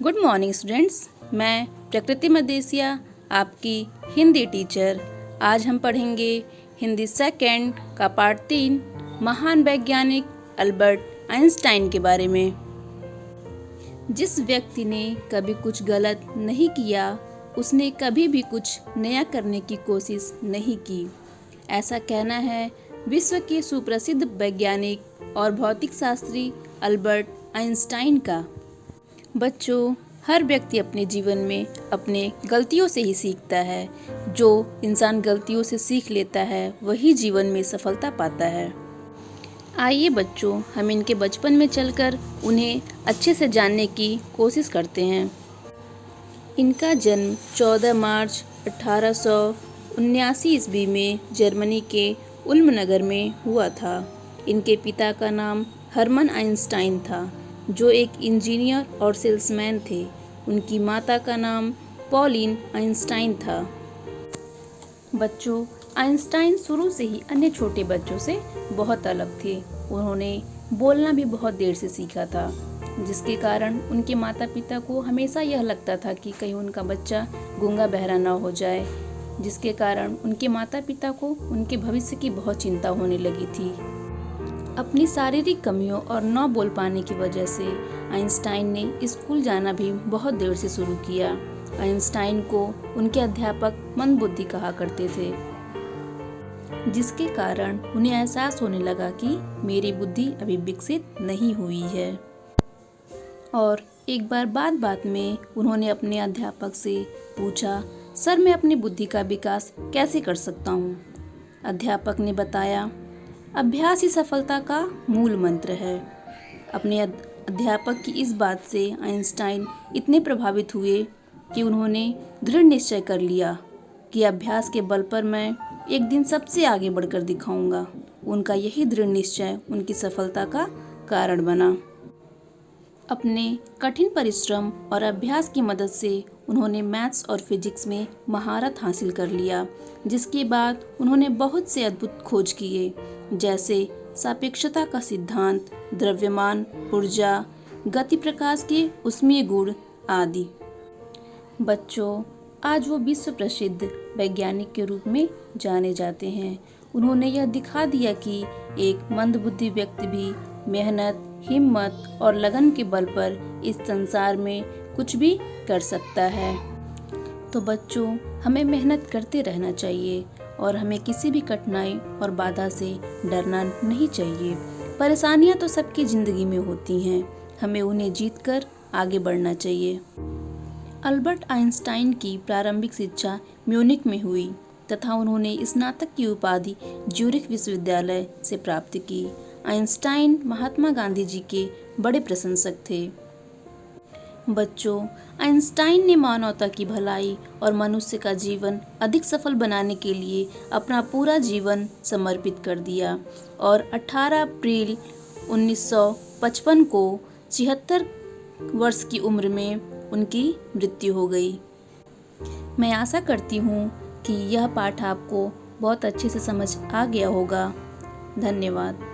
Good morning students. मैं प्रकृति मदेसिया आपकी हिंदी टीचर। आज हम पढ़ेंगे हिंदी सेकंड का पार्ट 3 महान वैज्ञानिक अल्बर्ट आइंस्टाइन के बारे में। जिस व्यक्ति ने कभी कुछ गलत नहीं किया उसने कभी भी कुछ नया करने की कोशिश नहीं की, ऐसा कहना है विश्व के सुप्रसिद्ध वैज्ञानिक और भौतिक शास्त्री अल्बर्ट आइंस्टाइन का। बच्चों, हर व्यक्ति अपने जीवन में अपने गलतियों से ही सीखता है। जो इंसान गलतियों से सीख लेता है वही जीवन में सफलता पाता है। आइए बच्चों, हम इनके बचपन में चलकर उन्हें अच्छे से जानने की कोशिश करते हैं। इनका जन्म 14 मार्च 1879 ईस्वी में जर्मनी के उल्म नगर में हुआ था। इनके पिता का नाम हर्मन आइंस्टाइन था, जो एक इंजीनियर और सेल्समैन थे। उनकी माता का नाम पॉलिन आइंस्टाइन था। बच्चों, आइंस्टाइन शुरू से ही अन्य छोटे बच्चों से बहुत अलग थे। उन्होंने बोलना भी बहुत देर से सीखा था, जिसके कारण उनके माता पिता को हमेशा यह लगता था कि कहीं उनका बच्चा गूंगा बहरा न हो जाए, जिसके कारण उनके माता पिता को उनके भविष्य की बहुत चिंता होने लगी थी। अपनी शारीरिक कमियों और न बोल पाने की वजह से आइंस्टाइन ने स्कूल जाना भी बहुत देर से शुरू किया। आइंस्टाइन को उनके अध्यापक मंदबुद्धि कहा करते थे, जिसके कारण उन्हें एहसास होने लगा कि मेरी बुद्धि अभी विकसित नहीं हुई है। और एक बार बात में उन्होंने अपने अध्यापक से पूछा, सर मैं अपनी बुद्धि का विकास कैसे कर सकता हूँ? अध्यापक ने बताया, अभ्यास ही सफलता का मूल मंत्र है। अपने अध्यापक की इस बात से आइंस्टाइन इतने प्रभावित हुए कि उन्होंने दृढ़ निश्चय कर लिया कि अभ्यास के बल पर मैं एक दिन सबसे आगे बढ़कर दिखाऊंगा। उनका यही दृढ़ निश्चय उनकी सफलता का कारण बना। अपने कठिन परिश्रम और अभ्यास की मदद से उन्होंने मैथ्स और फिजिक्स में महारत हासिल कर लिया, जिसके बाद उन्होंने बहुत से अद्भुत खोज किए, जैसे सापेक्षता का सिद्धांत, द्रव्यमान, ऊर्जा, गति प्रकाश के ऊष्मीय गुण आदि। बच्चों, आज वो विश्व प्रसिद्ध वैज्ञानिक के रूप में जाने जाते हैं। उन्होंने यह दिखा दिया कि एक मंदबुद्धि व्यक्ति भी मेहनत, हिम्मत और लगन के बल पर इस संसार में कुछ भी कर सकता है। तो बच्चों, हमें मेहनत करते रहना चाहिए और हमें किसी भी कठिनाई और बाधा से डरना नहीं चाहिए। परेशानियां तो सबकी जिंदगी में होती हैं, हमें उन्हें जीतकर आगे बढ़ना चाहिए। अल्बर्ट आइंस्टाइन की प्रारंभिक शिक्षा म्यूनिख में हुई तथा उन्होंने स्नातक की उपाधि ज्यूरिख विश्वविद्यालय से प्राप्त की। आइंस्टाइन महात्मा गांधी जी के बड़े प्रशंसक थे। बच्चों, आइंस्टाइन ने मानवता की भलाई और मनुष्य का जीवन अधिक सफल बनाने के लिए अपना पूरा जीवन समर्पित कर दिया और 18 अप्रैल 1955 को 76 वर्ष की उम्र में उनकी मृत्यु हो गई। मैं आशा करती हूँ कि यह पाठ आपको बहुत अच्छे से समझ आ गया होगा। धन्यवाद।